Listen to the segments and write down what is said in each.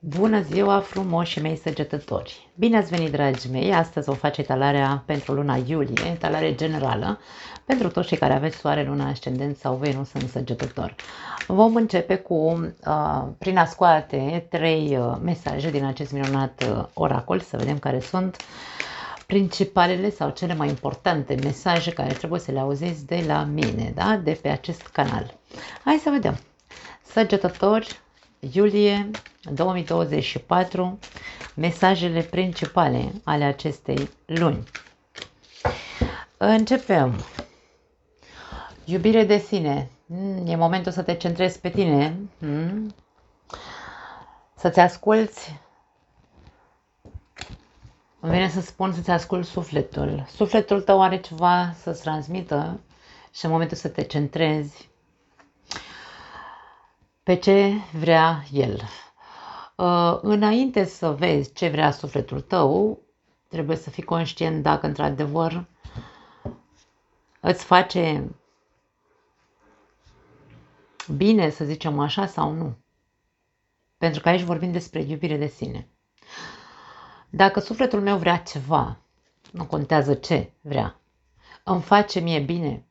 Bună ziua, frumoși mei săgetători! Bine ați venit, dragii mei! Astăzi vom face etalarea pentru luna iulie, etalare generală, pentru toți cei care aveți soare, luna, ascendent sau Venus în săgetător. Vom începe prin a scoate 3 mesaje din acest minunat oracol, să vedem care sunt principalele sau cele mai importante mesaje care trebuie să le auziți de la mine, da? De pe acest canal. Hai să vedem! Săgetători, iulie 2024, mesajele principale ale acestei luni. Începem. Iubire de sine. E momentul să te centrezi pe tine. Să-ți asculți. Îmi vine să spun să-ți asculți sufletul. Sufletul tău are ceva să-ți transmită și în momentul să te centrezi pe ce vrea el. Înainte să vezi ce vrea sufletul tău, trebuie să fii conștient dacă într-adevăr îți face bine, să zicem așa, sau nu. Pentru că aici vorbim despre iubire de sine. Dacă sufletul meu vrea ceva, nu contează ce vrea, îmi face mie bine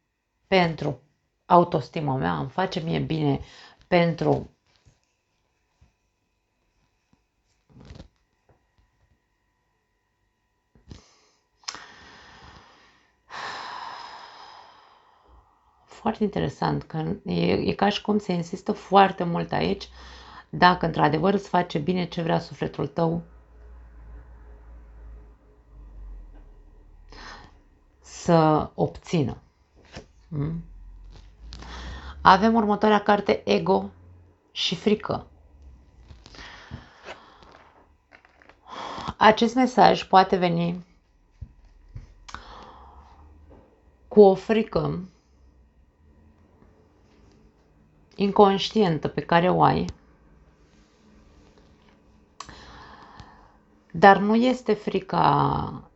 pentru autostima mea, îmi face mie bine pentru foarte interesant, că e ca și cum se insistă foarte mult aici, dacă într-adevăr îți face bine ce vrea sufletul tău să obțină. Avem următoarea carte, ego și frică. Acest mesaj poate veni cu o frică inconștientă pe care o ai, dar nu este frica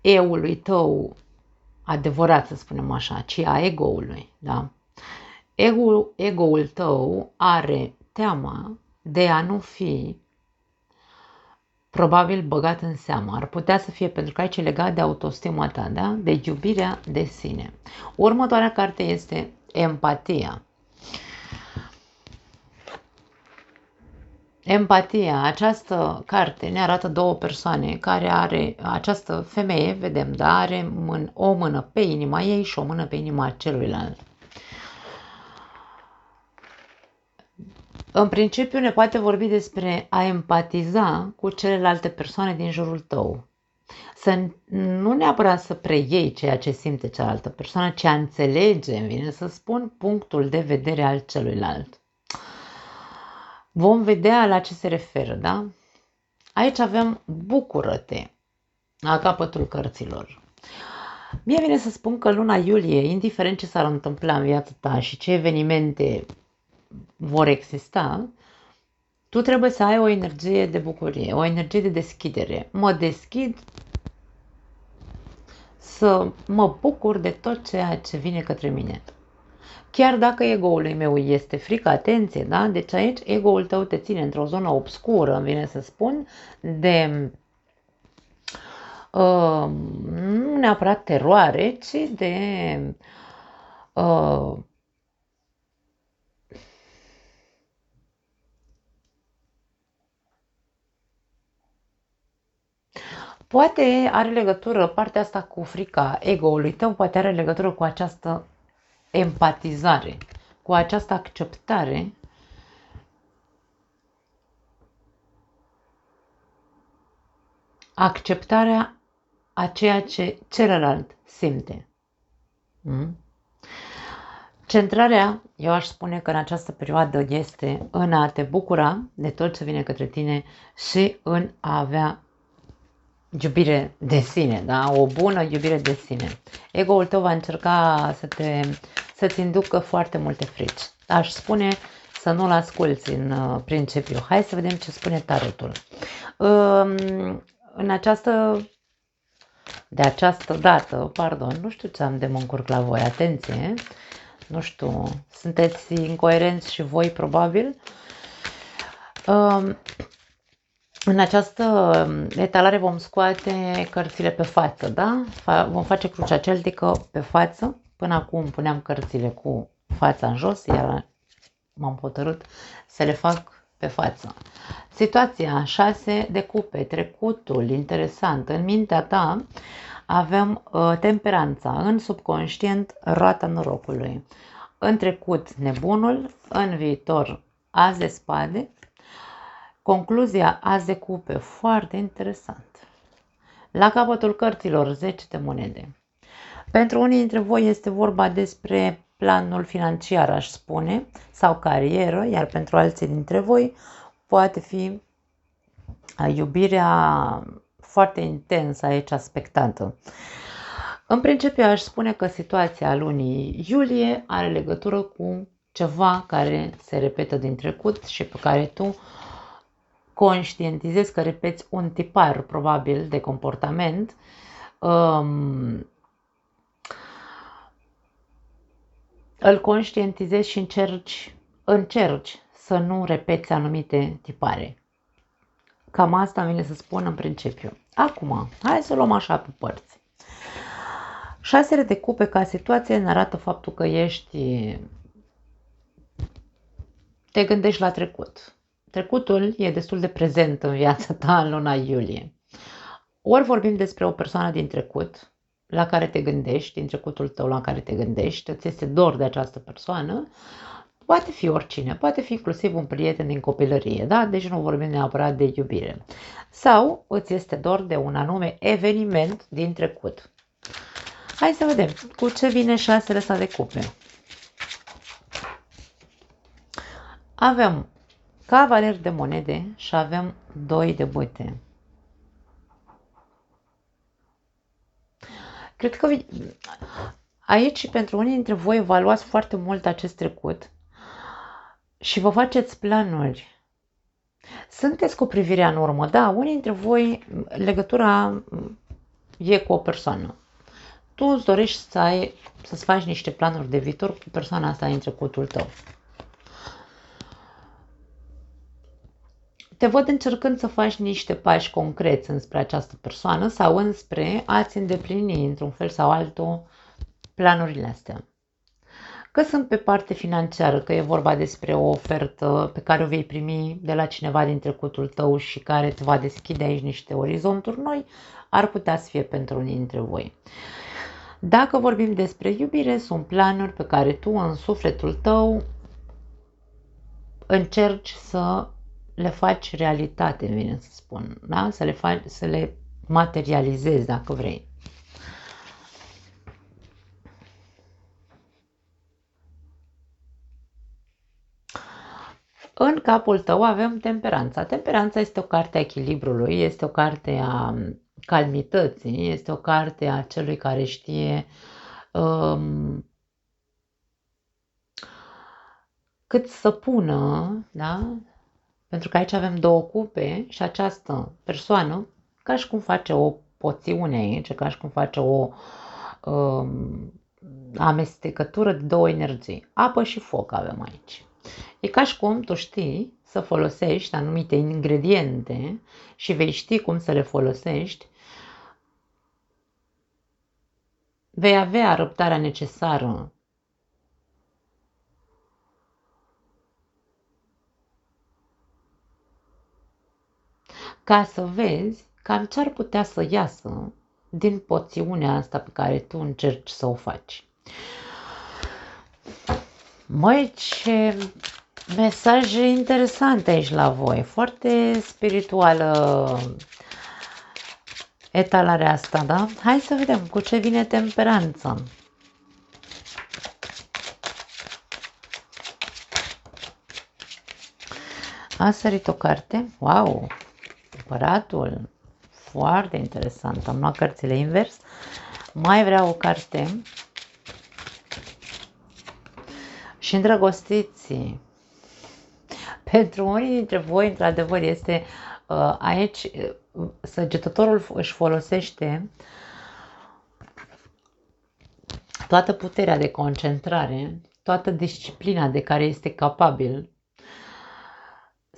eului tău adevărat, să spunem așa, ci a ego-ului, da? Ego-ul tău are teama de a nu fi probabil băgat în seamă. Ar putea să fie pentru că aici e legat de autostima ta, da? De iubirea de sine. Următoarea carte este empatia. Empatia, această carte ne arată două persoane care are, această femeie, vedem, da, are o mână pe inima ei și o mână pe inima celuilalt. În principiu ne poate vorbi despre a empatiza cu celelalte persoane din jurul tău. Să nu neapărat să preiei ceea ce simte cealaltă persoană, ci a înțelege, îmi vine să spun, punctul de vedere al celuilalt. Vom vedea la ce se referă, da? Aici avem bucură-te, la capătul cărților. Mie vine să spun că luna iulie, indiferent ce s-ar întâmpla în viața ta și ce evenimente vor exista, tu trebuie să ai o energie de bucurie, o energie de deschidere. Mă deschid să mă bucur de tot ceea ce vine către mine. Chiar dacă ego-ului meu este frică, atenție, da? Deci aici ego-ul tău te ține într-o zonă obscură, îmi vine să spun, de nu neapărat teroare, ci de poate are legătură, partea asta cu frica ego-ului tău, poate are legătură cu această empatizare, cu această acceptare acceptarea a ceea ce celălalt simte. Centrarea, eu aș spune că în această perioadă este în a te bucura de tot ce vine către tine și în a avea iubire de sine, da? O bună iubire de sine. Ego-ul tău va încerca să-ți inducă foarte multe frici. Aș spune să nu-l asculți în principiu. Hai să vedem ce spune tarotul. De această dată, nu știu ce am de mă încurc la voi, atenție, nu știu, sunteți incoerenți și voi probabil, Um, În această etalare vom scoate cărțile pe față, da? Vom face crucea celtică pe față. Până acum puneam cărțile cu fața în jos, iar m-am hotărât să le fac pe față. Situația 6 de cupe, trecutul, interesant. În mintea ta avem temperanța, în subconștient roata norocului. În trecut nebunul, în viitor as de spade. Concluzia as de cupe, foarte interesant. La capătul cărților 10 de monede. Pentru unii dintre voi este vorba despre planul financiar, aș spune, sau carieră, iar pentru alții dintre voi poate fi iubirea foarte intensă aici aspectată. În principiu aș spune că situația lunii iulie are legătură cu ceva care se repetă din trecut și pe care tu conștientizezi că repeți un tipar probabil de comportament. Îl conștientizezi și încerci să nu repeți anumite tipare. Cam asta îmi vine să spun în principiu. Acum, hai să luăm așa pe părți. 6 de cupe ca situație ne arată faptul că te gândești la trecut. Trecutul e destul de prezent în viața ta în luna iulie. Ori vorbim despre o persoană din trecut la care te gândești, din trecutul tău la care te gândești, îți este dor de această persoană, poate fi oricine, poate fi inclusiv un prieten din copilărie, da? Deci nu vorbim neapărat de iubire. Sau îți este dor de un anume eveniment din trecut. Hai să vedem cu ce vine 6 ăsta de cupe. Avem cavaler de monede și avem 2 de bâte. Cred că aici pentru unii dintre voi evaluați foarte mult acest trecut și vă faceți planuri. Sunteți cu privirea în urmă, da, unii dintre voi legătura e cu o persoană. Tu îți dorești să-ți faci niște planuri de viitor cu persoana asta din trecutul tău. Te văd încercând să faci niște pași concreți înspre această persoană sau înspre a-ți îndeplini într-un fel sau altul planurile astea. Că sunt pe parte financiară, că e vorba despre o ofertă pe care o vei primi de la cineva din trecutul tău și care îți va deschide aici niște orizonturi noi, ar putea să fie pentru unii dintre voi. Dacă vorbim despre iubire, sunt planuri pe care tu în sufletul tău încerci să le faci realitate, vine să spun, da? Să le materializezi dacă vrei. În capul tău avem temperanța. Temperanța este o carte a echilibrului, este o carte a calmității, este o carte a celui care știe cât să pună, da? Pentru că aici avem 2 cupe și această persoană, ca și cum face o poțiune aici, ca și cum face o amestecătură de 2 energii. Apă și foc avem aici. E ca și cum tu știi să folosești anumite ingrediente și vei ști cum să le folosești, vei avea răbdarea necesară ca să vezi cam ce ar putea să iasă din poțiunea asta pe care tu încerci să o faci. Măi, ce mesaje interesante aici la voi, foarte spirituală etalarea asta, da? Hai să vedem cu ce vine temperanța. A sărit o carte, wow, Împăratul, foarte interesant, am luat cărțile invers, mai vreau o carte și îndrăgostiții. Pentru unii dintre voi, într-adevăr, este aici, săgetătorul își folosește toată puterea de concentrare, toată disciplina de care este capabil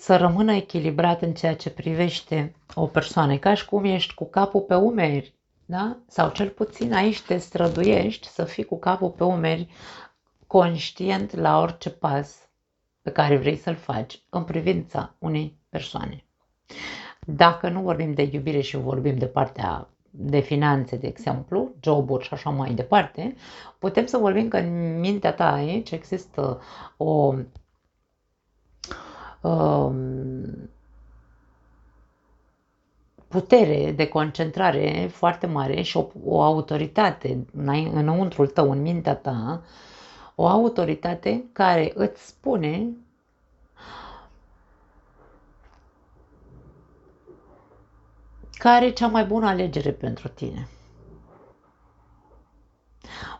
să rămână echilibrat în ceea ce privește o persoană. E ca și cum ești cu capul pe umeri, da? Sau cel puțin aici te străduiești să fii cu capul pe umeri, conștient la orice pas pe care vrei să-l faci în privința unei persoane. Dacă nu vorbim de iubire și vorbim de partea de finanțe, de exemplu, joburi și așa mai departe, putem să vorbim că în mintea ta aici există o putere de concentrare foarte mare și o autoritate înăuntrul tău, în mintea ta, o autoritate care îți spune care e cea mai bună alegere pentru tine.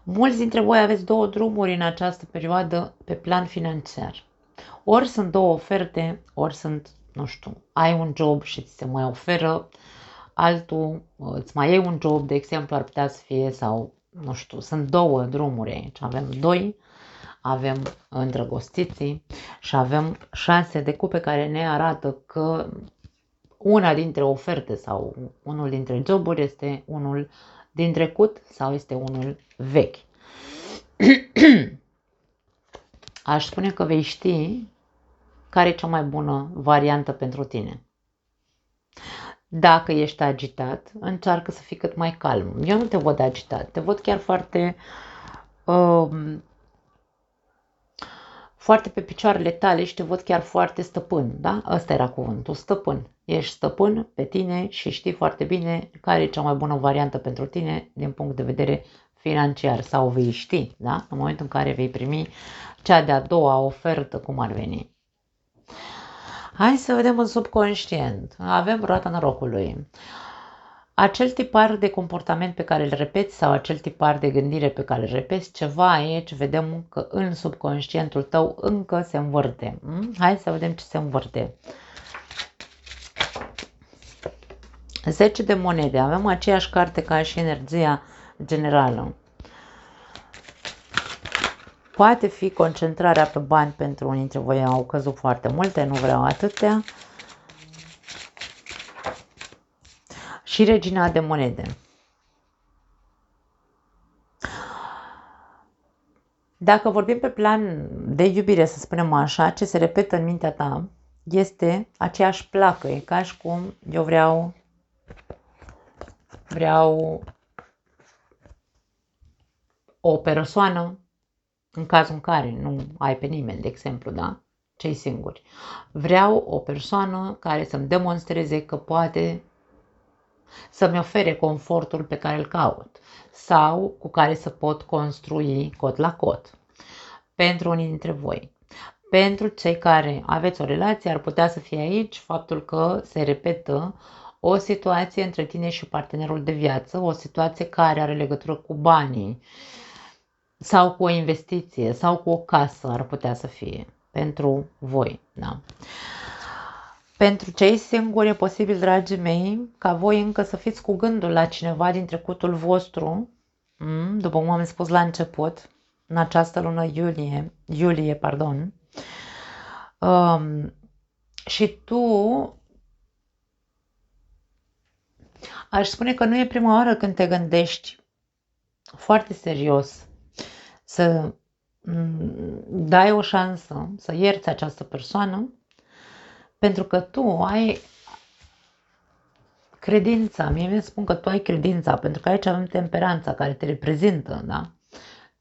Mulți dintre voi aveți două drumuri în această perioadă pe plan financiar. Ori sunt două oferte, ori sunt, nu știu, ai un job și ți se mai oferă altul, îți mai iei un job, de exemplu, ar putea să fie, sau, nu știu, sunt două drumuri aici. Avem doi, avem îndrăgostiții și avem 6 de cupe care ne arată că una dintre oferte sau unul dintre joburi este unul din trecut sau este unul vechi. Aș spune că vei ști care e cea mai bună variantă pentru tine. Dacă ești agitat, încearcă să fii cât mai calm. Eu nu te văd agitat, te văd chiar foarte pe picioarele tale și te văd chiar foarte stăpân, da? Ăsta era cuvântul, stăpân. Ești stăpân pe tine și știi foarte bine care e cea mai bună variantă pentru tine din punct de vedere financiar, sau vei ști, da? În momentul în care vei primi cea de-a doua ofertă, cum ar veni. Hai să vedem în subconștient. Avem roata norocului. Acel tipar de comportament pe care îl repeți sau acel tipar de gândire pe care îl repeți, ceva aici vedem că în subconștientul tău încă se învârte. Hai să vedem ce se învârte. 10 de monede. Avem aceeași carte ca și energia generală. Poate fi concentrarea pe bani, pentru unii dintre voi au căzut foarte multe, nu vreau atâtea. Și regina de monede. Dacă vorbim pe plan de iubire, să spunem așa, ce se repetă în mintea ta este aceeași placă. E ca și cum eu vreau o persoană, în cazul în care nu ai pe nimeni, de exemplu, da? Cei singuri. Vreau o persoană care să-mi demonstreze că poate să-mi ofere confortul pe care îl caut sau cu care să pot construi cot la cot. Pentru unii dintre voi. Pentru cei care aveți o relație, ar putea să fie aici faptul că se repetă o situație între tine și partenerul de viață, o situație care are legătură cu banii sau cu o investiție sau cu o casă, ar putea să fie pentru voi. Da? Pentru cei singuri e posibil, dragii mei, ca voi încă să fiți cu gândul la cineva din trecutul vostru, după cum am spus la început, în această lună iulie, și tu aș spune că nu e prima oară când te gândești foarte serios să dai o șansă să ierți această persoană, pentru că tu ai credința. Mie mi spun că tu ai credința, pentru că aici avem temperanța care te reprezintă, da?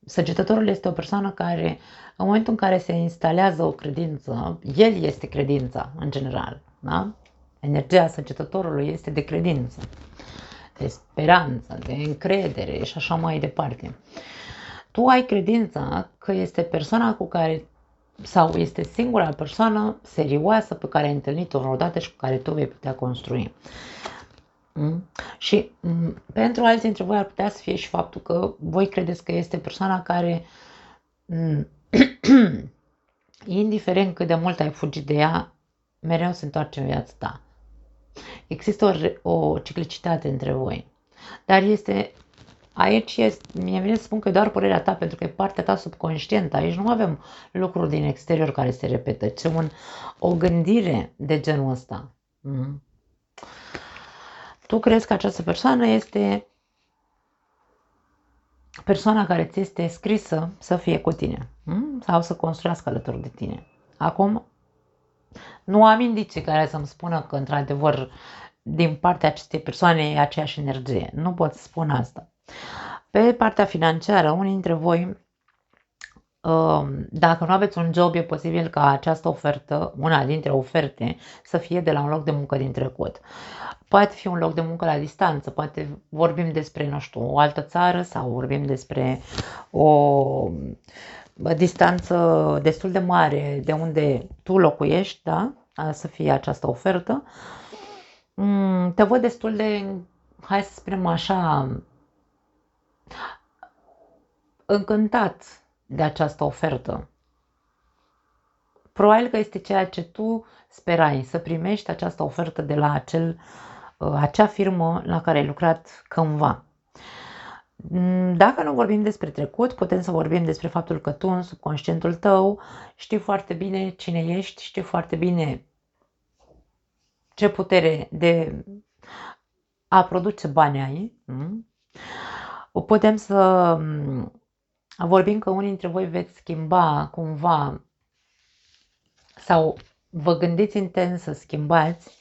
Săgetătorul este o persoană care, în momentul în care se instalează o credință, el este credința, în general, da? Energia săgetătorului este de credință, de speranță, de încredere și așa mai departe. Tu ai credința că este persoana cu care, sau este singura persoană serioasă pe care ai întâlnit-o vreodată și cu care tu vei putea construi. Și pentru alții dintre voi ar putea să fie și faptul că voi credeți că este persoana care, indiferent cât de mult ai fugit de ea, mereu se întoarce în viața ta. Există o ciclicitate între voi, dar este Aici este, mie vine să spun că e doar părerea ta, pentru că e partea ta subconștientă. Aici nu avem lucruri din exterior care se repetă, ci o gândire de genul ăsta. Tu crezi că această persoană este persoana care ți este scrisă să fie cu tine sau să construiască alături de tine. Acum, nu am indicii care să-mi spună că, într-adevăr, din partea acestei persoane e aceeași energie. Nu pot să spun asta. Pe partea financiară, unii dintre voi, dacă nu aveți un job, e posibil ca această ofertă, una dintre oferte, să fie de la un loc de muncă din trecut. Poate fi un loc de muncă la distanță, poate vorbim despre, nu știu, o altă țară sau vorbim despre o distanță destul de mare de unde tu locuiești, da? Să fie această ofertă. Te văd destul de, hai să spunem așa, încântat de această ofertă. Probabil că este ceea ce tu sperai, să primești această ofertă de la acea firmă la care ai lucrat cândva. Dacă nu vorbim despre trecut, putem să vorbim despre faptul că tu, în subconștientul tău, știi foarte bine cine ești, știi foarte bine ce putere de a produce bani ai. Putem să vorbim că unii dintre voi veți schimba cumva sau vă gândiți intens să schimbați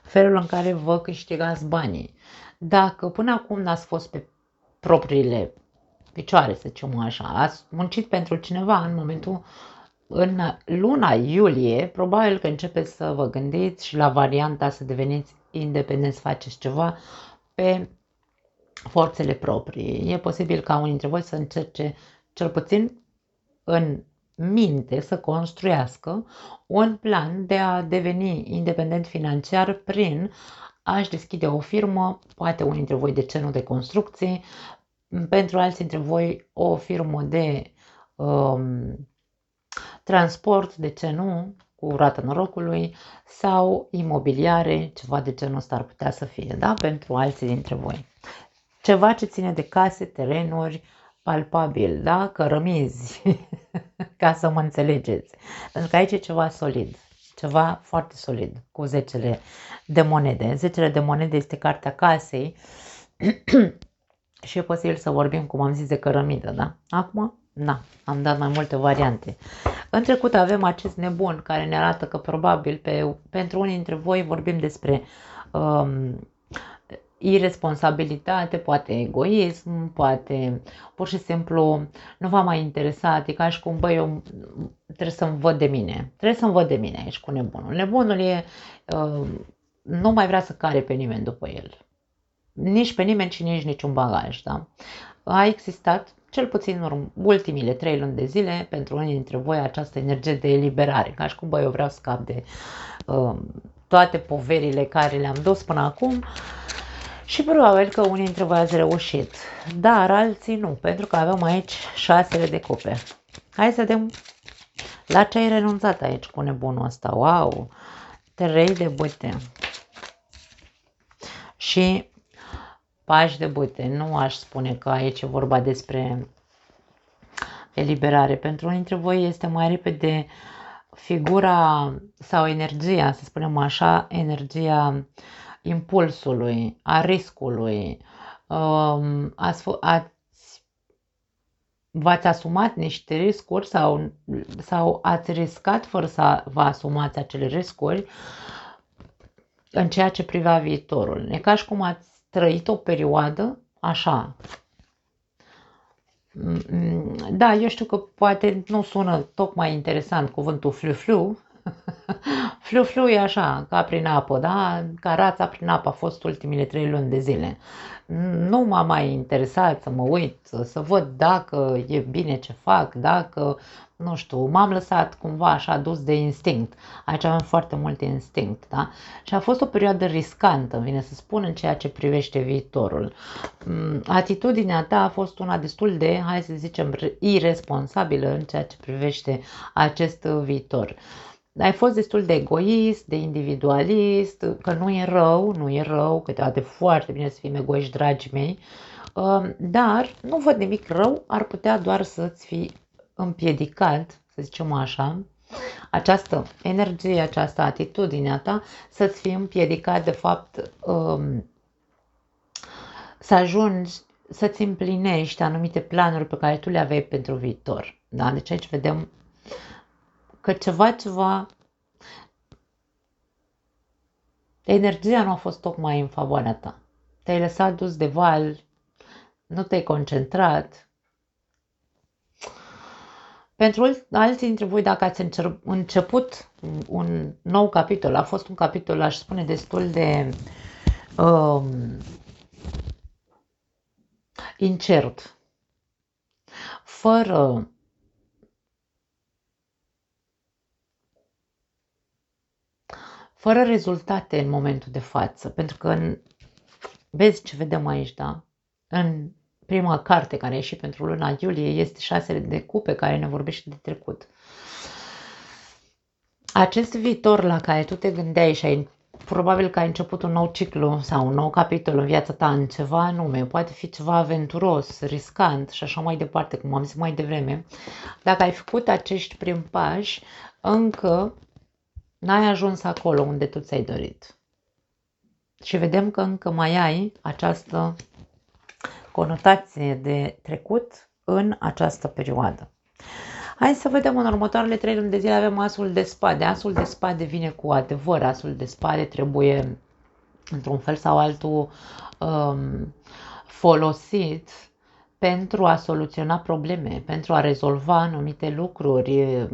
felul în care vă câștigați banii. Dacă până acum n-ați fost pe propriile picioare, să zicem așa, ați muncit pentru cineva în luna iulie, probabil că începeți să vă gândiți și la varianta să deveniți independenți, să faceți ceva pe forțele proprii. E posibil ca unii dintre voi să încerce, cel puțin în minte, să construiască un plan de a deveni independent financiar prin a-și deschide o firmă, poate unii dintre voi, de ce nu, de construcții, pentru alții dintre voi o firmă de transport, de ce nu, cu rata norocului, sau imobiliare, ceva de genul ăsta ar putea să fie, da? Pentru alții dintre voi. Ceva ce ține de case, terenuri, palpabil, da? Cărămizi, ca să mă înțelegeți. Pentru că aici e ceva solid, ceva foarte solid, cu 10 de monede. 10 de monede este cartea casei și e posibil să vorbim, cum am zis, de cărămidă, da? Acum, da, am dat mai multe variante. În trecut avem acest nebun care ne arată că probabil pentru unii dintre voi vorbim despre irresponsabilitate, poate egoism, poate pur și simplu nu v-a mai interesat, e ca și cum, băi, eu trebuie să-mi văd de mine. Trebuie să-mi văd de mine aici cu nebunul. Nebunul nu mai vrea să care pe nimeni după el. Nici pe nimeni și nici niciun bagaj, da? A existat, cel puțin în ultimile 3 luni de zile, pentru unii dintre voi această energie de eliberare, ca și cum, băi, eu vreau să scap de toate poverile care le-am dus până acum. Și probabil că unii dintre voi ați reușit, dar alții nu, pentru că avem aici 6 de cupe. Hai să vedem la ce ai renunțat aici cu nebunul ăsta. Wow! 3 de bâte. Și pași de bâte. Nu aș spune că aici e vorba despre eliberare. Pentru unii dintre voi este mai repede figura sau energia, să spunem așa, energia impulsului, a riscului. V-ați asumat niște riscuri sau ați riscat fără să vă asumați acele riscuri în ceea ce privea viitorul. E ca și cum ați trăit o perioadă așa. Da, eu știu că poate nu sună tocmai interesant cuvântul flu-flu. Flu-flu e așa, ca prin apă, da? Ca rața prin apă a fost ultimile 3 luni de zile. Nu m-a mai interesat să mă uit, să văd dacă e bine ce fac, dacă, nu știu, m-am lăsat cumva așa dus de instinct. Aici avem foarte mult instinct, da? Și a fost o perioadă riscantă, vine să spun, în ceea ce privește viitorul. Atitudinea ta a fost una destul de, hai să zicem, irresponsabilă în ceea ce privește acest viitor. Ai fost destul de egoist, de individualist, că nu e rău, câteodată e foarte bine să fim egoiști, dragii mei, Dar nu văd nimic rău, ar putea doar să-ți fi împiedicat, să zicem așa, această energie, această atitudine a ta să-ți fie împiedicat de fapt să ajungi să-ți împlinești anumite planuri pe care tu le aveai pentru viitor. Da? Deci aici vedem că ceva, energia nu a fost tocmai în favoarea ta. Te-ai lăsat dus de val, nu te-ai concentrat. Pentru alții dintre voi, dacă ați început un nou capitol, a fost un capitol, aș spune, destul de incert, fără rezultate în momentul de față, pentru că vezi ce vedem aici, da? În prima carte care a ieșit pentru luna iulie este 6 de cupe, care ne vorbește de trecut. Acest viitor la care tu te gândeai și probabil că ai început un nou ciclu sau un nou capitol în viața ta în ceva anume, poate fi ceva aventuros, riscant și așa mai departe, cum am zis mai devreme, dacă ai făcut acești primi pași, încă n-ai ajuns acolo unde tu ți-ai dorit. Și vedem că încă mai ai această conotație de trecut în această perioadă. Hai să vedem în următoarele 3 luni de zile avem asul de spade. Asul de spade vine cu adevăr, asul de spade trebuie într-un fel sau altul folosit pentru a soluționa probleme, pentru a rezolva anumite lucruri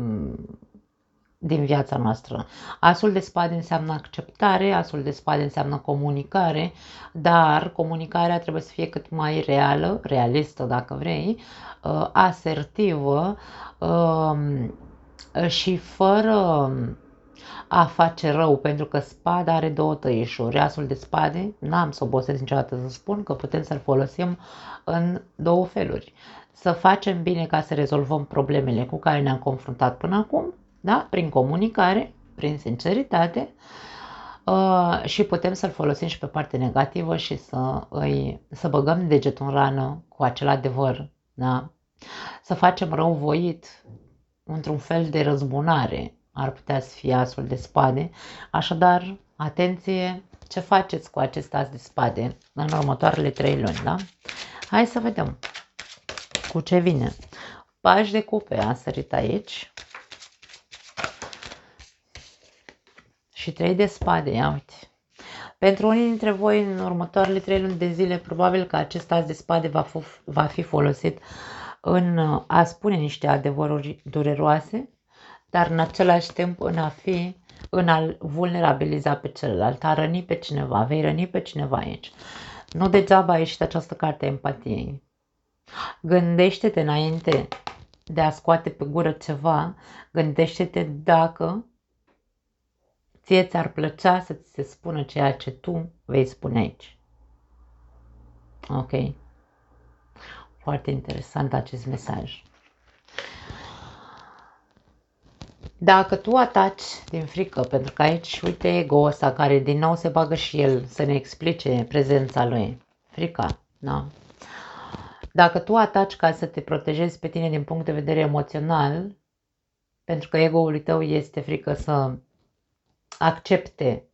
din viața noastră. Asul de spade înseamnă acceptare, asul de spade înseamnă comunicare, dar comunicarea trebuie să fie cât mai reală, realistă dacă vrei, asertivă și fără a face rău, pentru că spada are două tăișuri. Asul de spade, n-am să obosesc niciodată să spun că putem să-l folosim în două feluri. Să facem bine ca să rezolvăm problemele cu care ne-am confruntat până acum, da? Prin comunicare, prin sinceritate, și putem să-l folosim și pe partea negativă și să băgăm degetul în rană cu acel adevăr, da? Să facem răuvoit într-un fel de răzbunare, ar putea să fie asul de spade. Așadar, atenție ce faceți cu acest as de spade în următoarele 3 luni, da? Hai să vedem cu ce vine. Pași de cupe a sărit aici. Și 3 de spade, ia uite. Pentru unii dintre voi, în următoarele 3 luni de zile, probabil că acest as de spade va fi folosit în a spune niște adevăruri dureroase, dar în același timp în a-l vulnerabiliza pe celălalt, a răni pe cineva, vei răni pe cineva aici. Nu degeaba a ieșit această carte a empatiei. Gândește-te înainte de a scoate pe gură ceva, gândește-te dacă ție ți-ar plăcea să ți se spună ceea ce tu vei spune aici. Ok? Foarte interesant acest mesaj. Dacă tu ataci din frică, pentru că aici, uite, ego-ul ăsta care din nou se bagă și el să ne explice prezența lui. Frica, da? Dacă tu ataci ca să te protejezi pe tine din punct de vedere emoțional, pentru că ego-ul tău este frică să accepte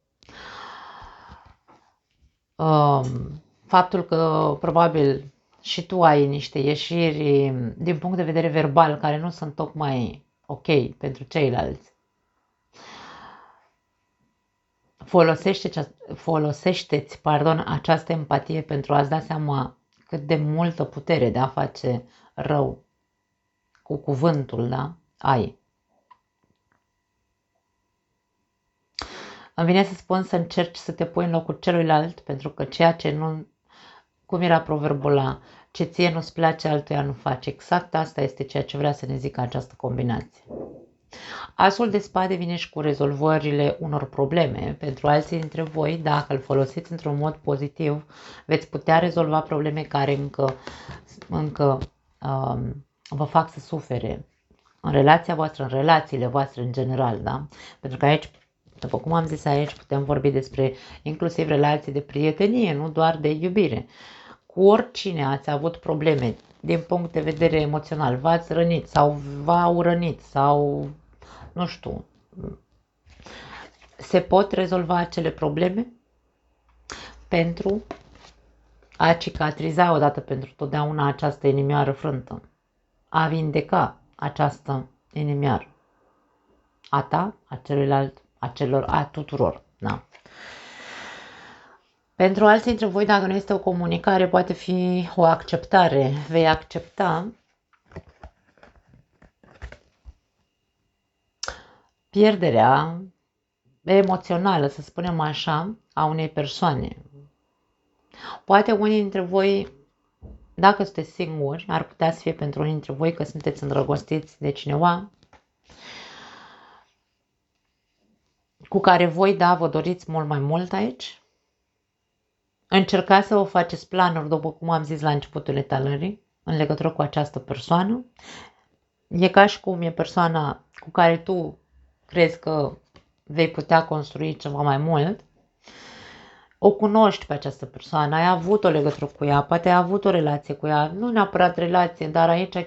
faptul că probabil și tu ai niște ieșiri din punct de vedere verbal care nu sunt tocmai ok pentru ceilalți. Folosește-ți această empatie pentru a-ți da seama cât de multă putere de a face rău cu cuvântul, da? Ai. Îmi vine să spun să încerci să te pui în locul celuilalt, pentru că ceea ce nu, cum era proverbul ăla, ce ție nu-ți place, altuia nu face. Exact asta este ceea ce vrea să ne zică această combinație. Asul de spade vine și cu rezolvările unor probleme. Pentru alții dintre voi, dacă îl folosiți într-un mod pozitiv, veți putea rezolva probleme care încă vă fac să sufere în relația voastră, în relațiile voastre în general, da? Pentru că aici, după cum am zis aici, putem vorbi despre inclusiv relații de prietenie, nu doar de iubire. cu oricine ați avut probleme din punct de vedere emoțional, v-ați rănit sau v-au rănit sau nu știu, se pot rezolva acele probleme pentru a cicatriza odată pentru totdeauna această inimioară frântă, a vindeca această inimioară, a ta, a celuilalt, a tuturor. Da. Pentru alții dintre voi, dacă nu este o comunicare, poate fi o acceptare. Vei accepta pierderea emoțională, să spunem așa, a unei persoane. Poate unii dintre voi, dacă sunteți singuri, ar putea să fie pentru unii dintre voi că sunteți îndrăgostiți de cineva cu care voi, da, vă doriți mult mai mult aici. Încercați să vă faceți planuri, după cum am zis la începutul etalării, în legătură cu această persoană. E ca și cum e persoana cu care tu crezi că vei putea construi ceva mai mult. O cunoști pe această persoană, ai avut o legătură cu ea, poate ai avut o relație cu ea, nu neapărat relație, dar aici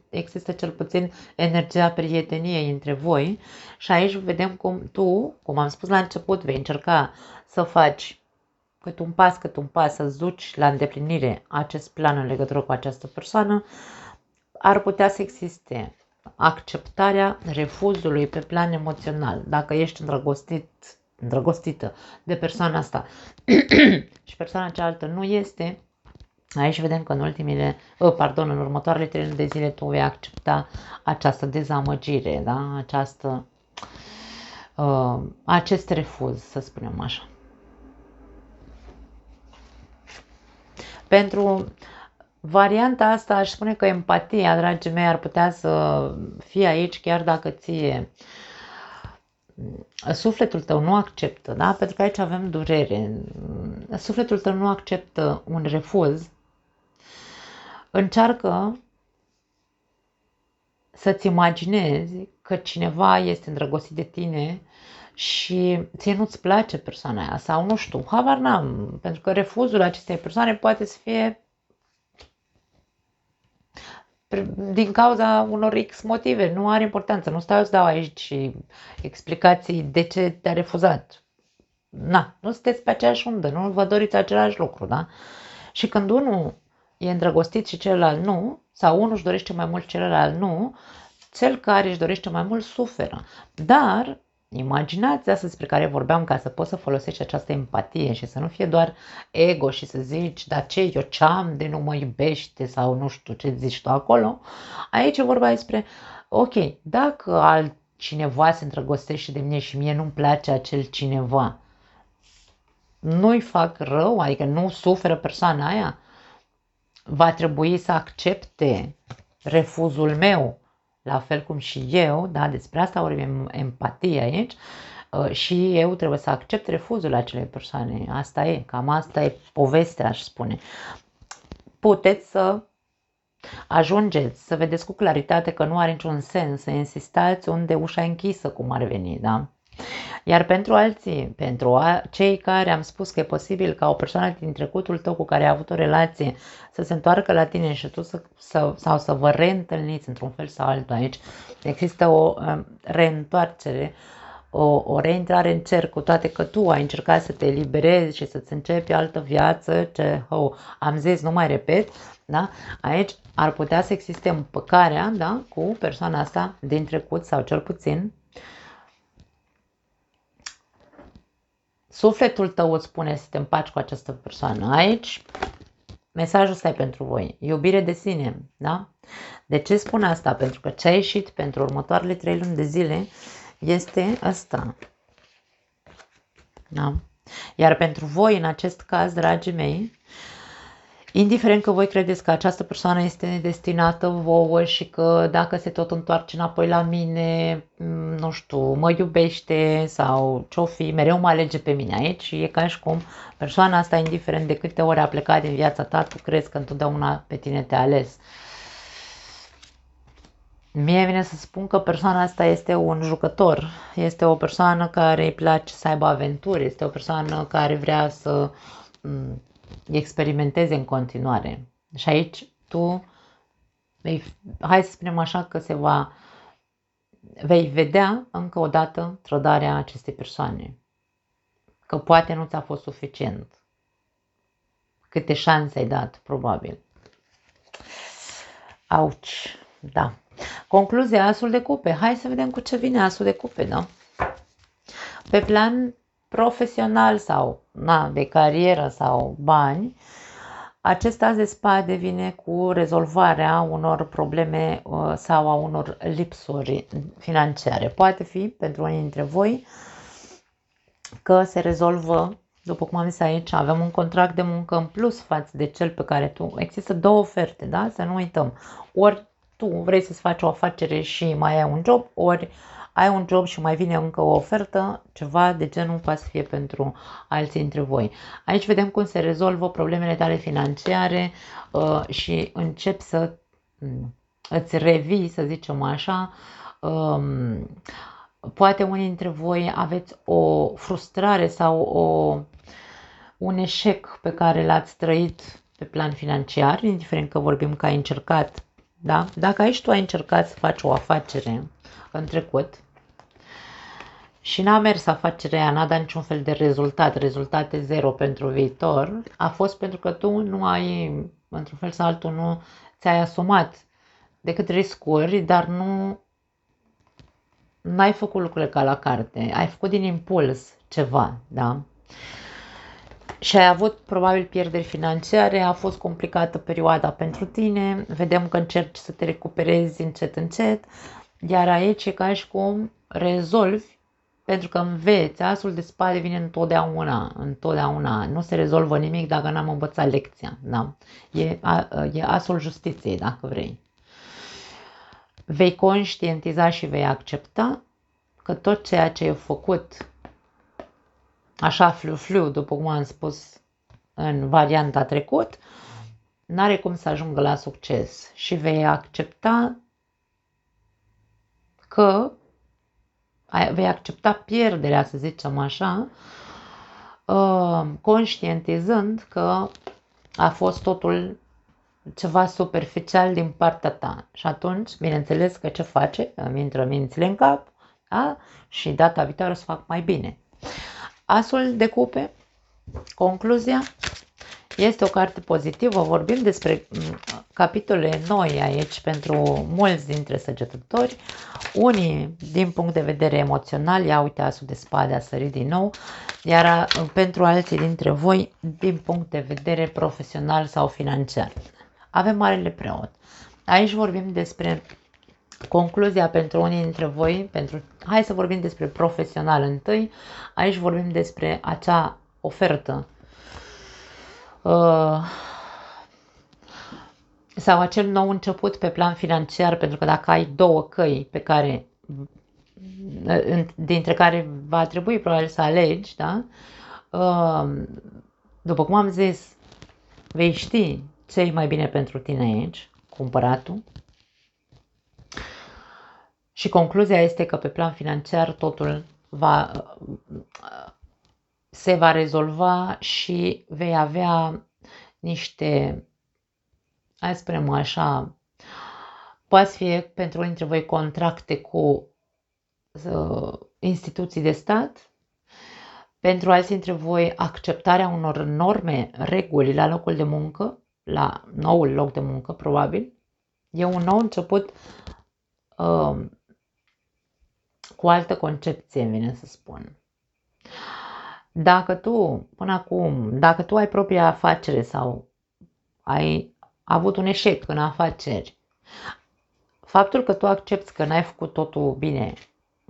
există cel puțin energia prieteniei între voi și aici vedem cum tu, cum am spus la început, vei încerca să faci cât un pas, să-ți duci la îndeplinire acest plan în legătură cu această persoană. Ar putea să existe acceptarea refuzului pe plan emoțional, dacă ești îndrăgostită de persoana asta și persoana cealaltă nu este, aici vedem că în următoarele 3 luni de zile tu vei accepta această dezamăgire, da? Acest refuz, să spunem așa. Pentru varianta asta aș spune că empatia, dragii mei, ar putea să fie aici chiar dacă ție sufletul tău nu acceptă, da? Pentru că aici avem durere. Sufletul tău nu acceptă un refuz. Încearcă să-ți imaginezi că cineva este îndrăgostit de tine și ție nu-ți place persoana aia sau nu știu, habar n-am, pentru că refuzul acestei persoane poate să fie din cauza unor X motive, nu are importanță, nu stau să dau aici explicații de ce te-a refuzat. Nu sunteți pe aceeași undă, nu vă doriți același lucru, da? Și când unul e îndrăgostit și celălalt nu, sau unul își dorește mai mult, celălalt nu, cel care își dorește mai mult suferă. Dar imaginația asta despre care vorbeam, ca să poți să folosești această empatie și să nu fie doar ego și să zici, dar ce, eu ce-am de nu mă iubește sau nu știu ce zici tu acolo, aici e vorba despre, ok, dacă altcineva se îndrăgostește de mine și mie nu-mi place acel cineva, nu-i fac rău, adică nu suferă persoana aia, va trebui să accepte refuzul meu, la fel cum și eu, da, despre asta vorbim empatie aici, și eu trebuie să accept refuzul acelei persoane. Asta e, cam asta e povestea, aș spune. Puteți să ajungeți să vedeți cu claritate că nu are niciun sens să insistați unde ușa e închisă, cum ar veni, da? Iar pentru alții, cei care am spus că e posibil ca o persoană din trecutul tău cu care ai avut o relație să se întoarcă la tine și tu sau să vă reîntâlniți într-un fel sau altul aici, există o reîntoarcere, o reintrare în cerc, cu toate că tu ai încercat să te eliberezi și să-ți începi altă viață, am zis, nu mai repet, da? Aici ar putea să existe împăcarea, da? Cu persoana asta din trecut sau cel puțin sufletul tău îți spune să te împaci cu această persoană. Aici, mesajul ăsta e pentru voi. Iubire de sine, da? De ce spun asta? Pentru că ce a ieșit pentru următoarele 3 luni de zile este asta. Da? Iar pentru voi, în acest caz, dragii mei, indiferent că voi credeți că această persoană este destinată vouă și că dacă se tot întoarce înapoi la mine, nu știu, mă iubește sau ce-o fi, mereu mă alege pe mine aici, e ca și cum persoana asta, indiferent de câte ori a plecat din viața ta, tu crezi că întotdeauna pe tine te-a ales. Mie vine să spun că persoana asta este un jucător, este o persoană care îi place să aibă aventuri, este o persoană care vrea să experimentezi în continuare. Și aici tu, hai să spunem așa că vei vedea încă o dată trădarea acestei persoane. Că poate nu ți-a fost suficient. Câte șanse ai dat, probabil. Auci, da. Concluzia, asul de cupe. Hai să vedem cu ce vine asul de cupe, da? Pe plan profesional sau de carieră sau bani, acest as de spade vine cu rezolvarea unor probleme sau a unor lipsuri financiare. Poate fi pentru unii dintre voi că se rezolvă, după cum am zis aici, avem un contract de muncă în plus față de cel pe care tu... Există două oferte, da? Să nu uităm. Ori tu vrei să-ți faci o afacere și mai ai un job, ori ai un job și mai vine încă o ofertă, ceva de genul poate să fie pentru alții dintre voi. Aici vedem cum se rezolvă problemele tale financiare și începi să îți revii, să zicem așa. Poate unii dintre voi aveți o frustrare sau un eșec pe care l-ați trăit pe plan financiar, indiferent că vorbim că ai încercat, da? Dacă aici tu ai încercat să faci o afacere în trecut și n-a mers afacerea aia, n-a dat niciun fel de rezultate zero pentru viitor, a fost pentru că tu nu ai, într-un fel sau altul, nu ți-ai asumat decât riscuri, dar n-ai făcut lucrurile ca la carte, ai făcut din impuls ceva, da? Și ai avut probabil pierderi financiare, a fost complicată perioada pentru tine, vedem că încerci să te recuperezi încet, iar aici e ca și cum rezolvi, pentru că înveți, asul de spade vine întotdeauna, nu se rezolvă nimic dacă n-am învățat lecția, da? E asul justiției, dacă vrei. Vei conștientiza și vei accepta că tot ceea ce ai făcut așa flu, după cum am spus în varianta trecut, n-are cum să ajungă la succes și vei accepta că vei accepta pierderea, să zicem așa, conștientizând că a fost totul ceva superficial din partea ta. Și atunci, bineînțeles că ce face? Îmi intră mințile în cap, da? Și data viitoare o să fac mai bine. Asul de cupe, concluzia, este o carte pozitivă, vorbim despre capitole noi aici pentru mulți dintre săgetători, unii din punct de vedere emoțional, ia uite asul de spade a sărit din nou, iar pentru alții dintre voi din punct de vedere profesional sau financiar. Avem Marele Preot. Aici vorbim despre concluzia pentru unii dintre voi, hai să vorbim despre profesional întâi, aici vorbim despre acea ofertă sau acel nou început pe plan financiar, pentru că dacă ai două căi dintre care va trebui probabil să alegi, da? După cum am zis, vei ști ce e mai bine pentru tine aici, cumpăratul. Și concluzia este că pe plan financiar totul se va rezolva și vei avea niște, hai să spunem așa, poate fi pentru unii dintre voi contracte cu instituții de stat, pentru alții dintre voi acceptarea unor norme, reguli la locul de muncă, la noul loc de muncă, probabil. E un nou început cu altă concepție, îmi vine să spun. Dacă tu, până acum, dacă tu ai propria afacere sau ai avut un eșec în afaceri, faptul că tu accepti că n-ai făcut totul bine,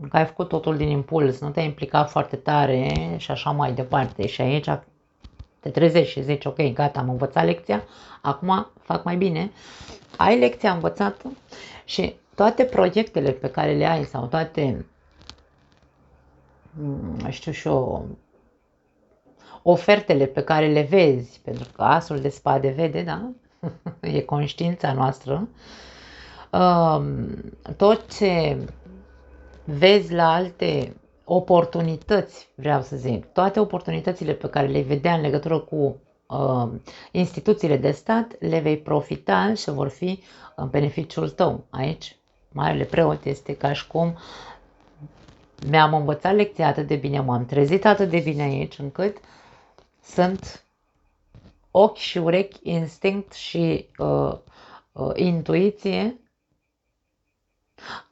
că ai făcut totul din impuls, nu te-ai implicat foarte tare și așa mai departe și aici te trezești și zici, ok, gata, am învățat lecția, acum fac mai bine, ai lecția învățată și toate proiectele pe care le ai sau toate, știu și eu, ofertele pe care le vezi, pentru că asul de spade vede, da? E conștiința noastră, tot ce vezi la alte oportunități, vreau să zic, toate oportunitățile pe care le vedea în legătură cu instituțiile de stat le vei profita și vor fi în beneficiul tău. Aici, Marele Preot este ca și cum mi-am învățat lecția atât de bine, m-am trezit atât de bine aici, încât sunt ochi și urechi, instinct și intuiție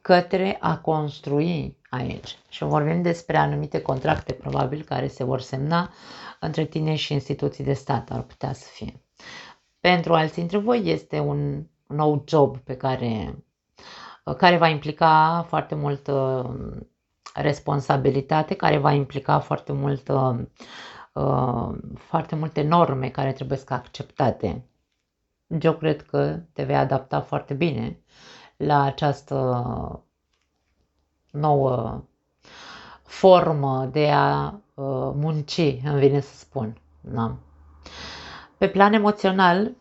către a construi aici. Și vorbim despre anumite contracte, probabil, care se vor semna între tine și instituții de stat, ar putea să fie. Pentru alții dintre voi este un nou job pe care va implica foarte multă responsabilitate, care va implica foarte multe norme care trebuie să acceptate. Eu cred că te vei adapta foarte bine la această nouă formă de a munci, îmi vine să spun. Da. Pe plan emoțional,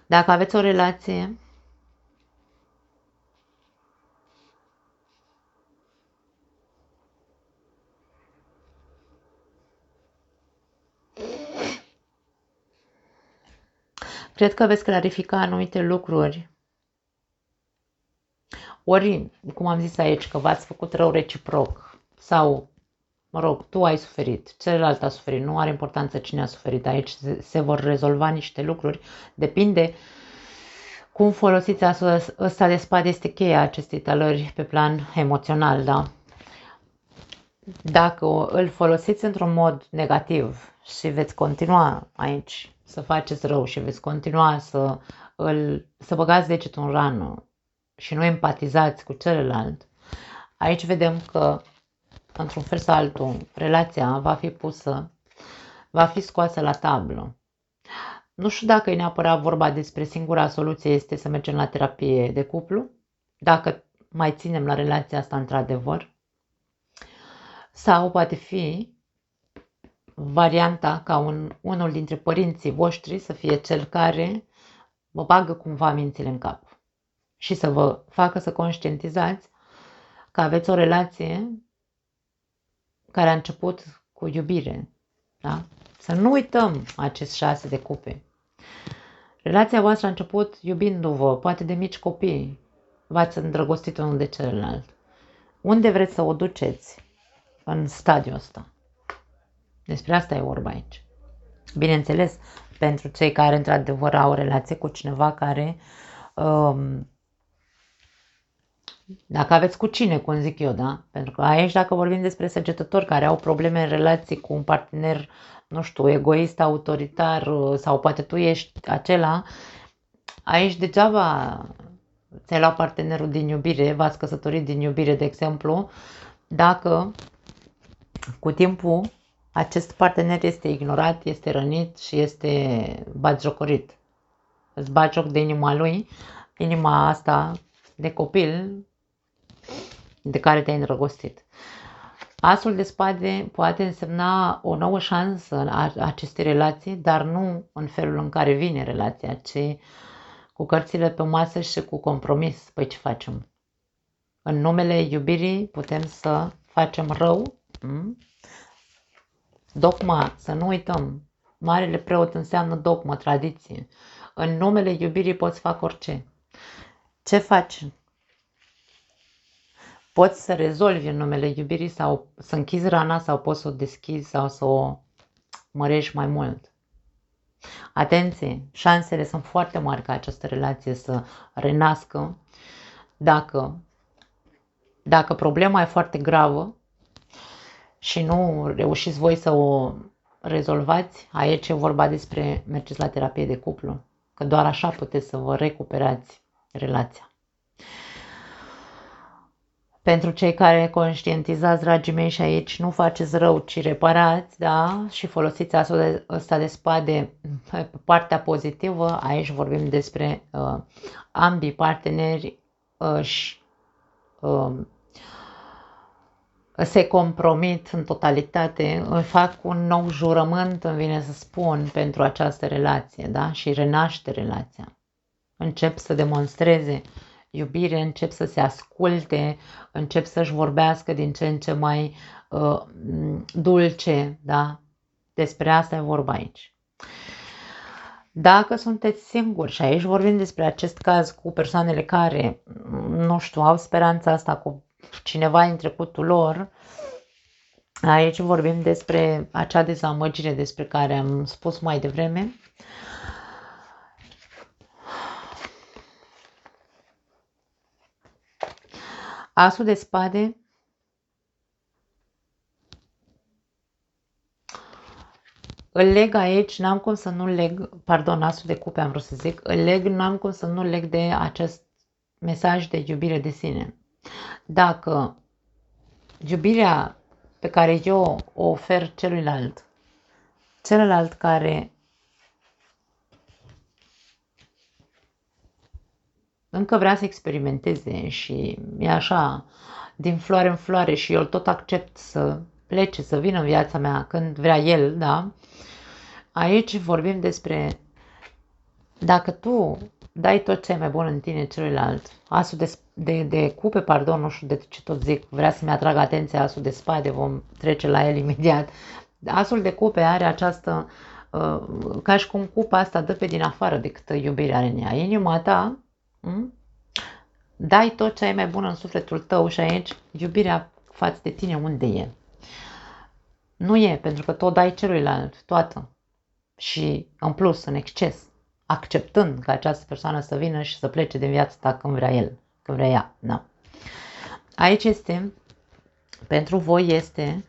dacă aveți o relație cred că veți clarifica anumite lucruri. Ori, cum am zis aici, că v-ați făcut rău reciproc sau, mă rog, tu ai suferit, celălalt a suferit, nu are importanță cine a suferit. Aici se vor rezolva niște lucruri. Depinde cum folosiți asul ăsta de spade, este cheia acestei talări pe plan emoțional, da? Dacă îl folosiți într-un mod negativ și veți continua aici să faceți rău și veți continua să băgați degetul în rană și nu empatizați cu celălalt, aici vedem că, într-un fel sau altul, relația va fi scoasă la tablă. Nu știu dacă e neapărat vorba despre singura soluție este să mergem la terapie de cuplu, dacă mai ținem la relația asta într-adevăr, sau poate fi varianta ca unul dintre părinții voștri să fie cel care vă bagă cumva mințile în cap și să vă facă să conștientizați că aveți o relație care a început cu iubire. Da? Să nu uităm acest 6 de cupe. Relația voastră a început iubindu-vă, poate de mici copii. V-ați îndrăgostit unul de celălalt. Unde vreți să o duceți în stadiul ăsta? Despre asta e vorba aici. Bineînțeles, pentru cei care într-adevăr au o relație cu cineva care, dacă aveți cu cine, cum zic eu, da? Pentru că aici, dacă vorbim despre săgetători care au probleme în relații cu un partener, nu știu, egoist, autoritar, sau poate tu ești acela, aici degeaba ți-ai luat partenerul din iubire, v-ați căsătorit din iubire, de exemplu, dacă cu timpul acest partener este ignorat, este rănit și este batjocorit. Îți bagi joc de inima lui, inima asta de copil de care te-ai îndrăgostit. Asul de spade poate însemna o nouă șansă în aceste relații, dar nu în felul în care vine relația, ci cu cărțile pe masă și cu compromis. Păi ce facem? În numele iubirii putem să facem rău? Dogma, să nu uităm. Marele Preot înseamnă dogmă, tradiție. În numele iubirii poți fac orice. Ce faci? Poți să rezolvi în numele iubirii sau să închizi rana sau poți să o deschizi sau să o mărești mai mult. Atenție, șansele sunt foarte mari ca această relație să renască dacă problema e foarte gravă și nu reușiți voi să o rezolvați, aici e vorba despre mergeți la terapie de cuplu, că doar așa puteți să vă recuperați relația. Pentru cei care conștientizați, dragii mei, și aici nu faceți rău, ci reparați, da? Și folosiți asul ăsta de spade pe partea pozitivă. Aici vorbim despre ambii parteneri se compromit în totalitate, fac un nou jurământ, îmi vine să spun, pentru această relație, da? Și renaște relația. Încep să demonstreze iubire, încep să se asculte, încep să-și vorbească din ce în ce mai dulce, da? Despre asta e vorba aici. Dacă sunteți singuri, și aici vorbim despre acest caz cu persoanele care, nu știu, au speranța asta cu cineva în trecutul lor, aici vorbim despre acea dezamăgire despre care am spus mai devreme. Asul de spade îl leg aici, n-am cum să nu leg, pardon, asul de cupe am vrut să zic, îl leg, n-am cum să nu leg de acest mesaj de iubire de sine. Dacă iubirea pe care eu o ofer celălalt care încă vrea să experimenteze și e așa, din floare în floare și eu tot accept să plece, să vină în viața mea când vrea el, da? Aici vorbim despre dacă tu dai tot ce e mai bun în tine celuilalt, asul de cupe, pardon, nu știu de ce tot zic, vrea să-mi atragă atenția asul de spade, vom trece la el imediat. Asul de cupe are această, ca și cum cupa asta dă pe din afară decât iubirea are în ea. Inima ta, dai tot ce ai mai bun în sufletul tău și aici iubirea față de tine unde e? Nu e, pentru că tot dai celuilalt, toată. Și în plus, în exces, acceptând ca această persoană să vină și să plece din viața ta când vrea el, când vrea ea. Da. Aici este, pentru voi este,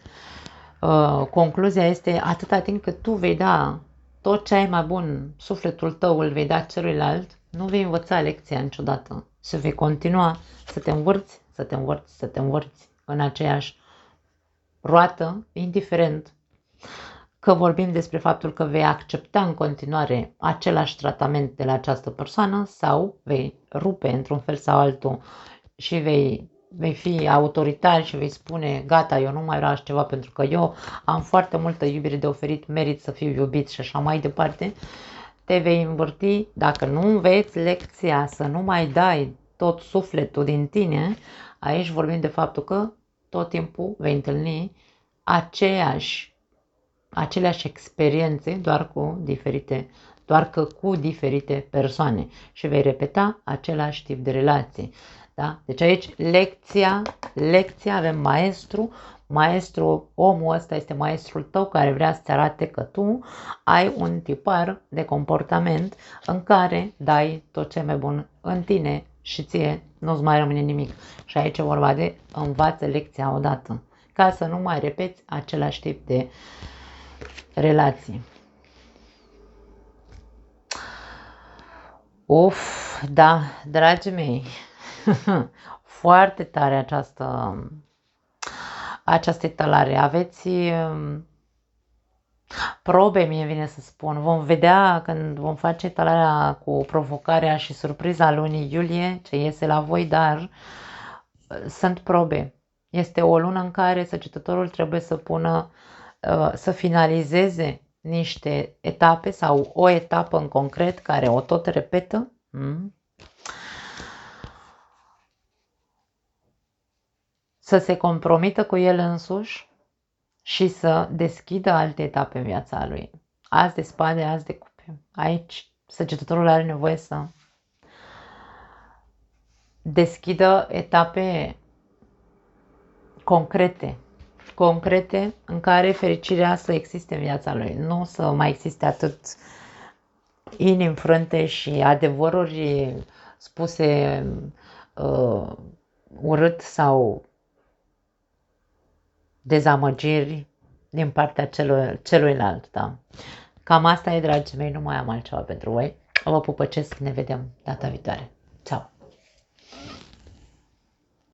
concluzia este atâta timp cât tu vei da tot ce ai mai bun, sufletul tău îl vei da celuilalt, nu vei învăța lecția niciodată. Și vei continua să te învârți, să te învârți, să te învârți în aceeași roată, indiferent că vorbim despre faptul că vei accepta în continuare același tratament de la această persoană sau vei rupe într-un fel sau altul și vei fi autoritar și vei spune gata, eu nu mai vreau așa ceva pentru că eu am foarte multă iubire de oferit, merit să fiu iubit și așa mai departe. Te vei învârti, dacă nu înveți lecția să nu mai dai tot sufletul din tine, aici vorbim de faptul că tot timpul vei întâlni aceleași experiențe, doar că cu diferite persoane și vei repeta același tip de relații. Da? Deci aici lecția avem maestru, omul ăsta este maestrul tău care vrea să-ți arate că tu ai un tipar de comportament în care dai tot ce e mai bun în tine și ție nu-ți mai rămâne nimic. Și aici e vorba de învață lecția odată, ca să nu mai repeți același tip de relații. Da, dragii mei, foarte tare această etalare. Aveți probe, mie vine să spun. Vom vedea când vom face etalarea cu provocarea și surpriza lunii iulie, ce iese la voi, dar sunt probe. Este o lună în care săgetătorul trebuie să finalizeze niște etape sau o etapă în concret care o tot repetă. Să se compromită cu el însuși și să deschidă alte etape în viața lui. Azi de spade, azi de cupe. Aici săgetătorul are nevoie să deschidă etape concrete în care fericirea să existe în viața lui. Nu să mai existe atât inimi frânte și adevăruri spuse urât sau dezamăgiri din partea celuilalt. Da. Cam asta e, dragii mei, nu mai am altceva pentru voi. Vă pupăcesc, ne vedem data viitoare. Ceau!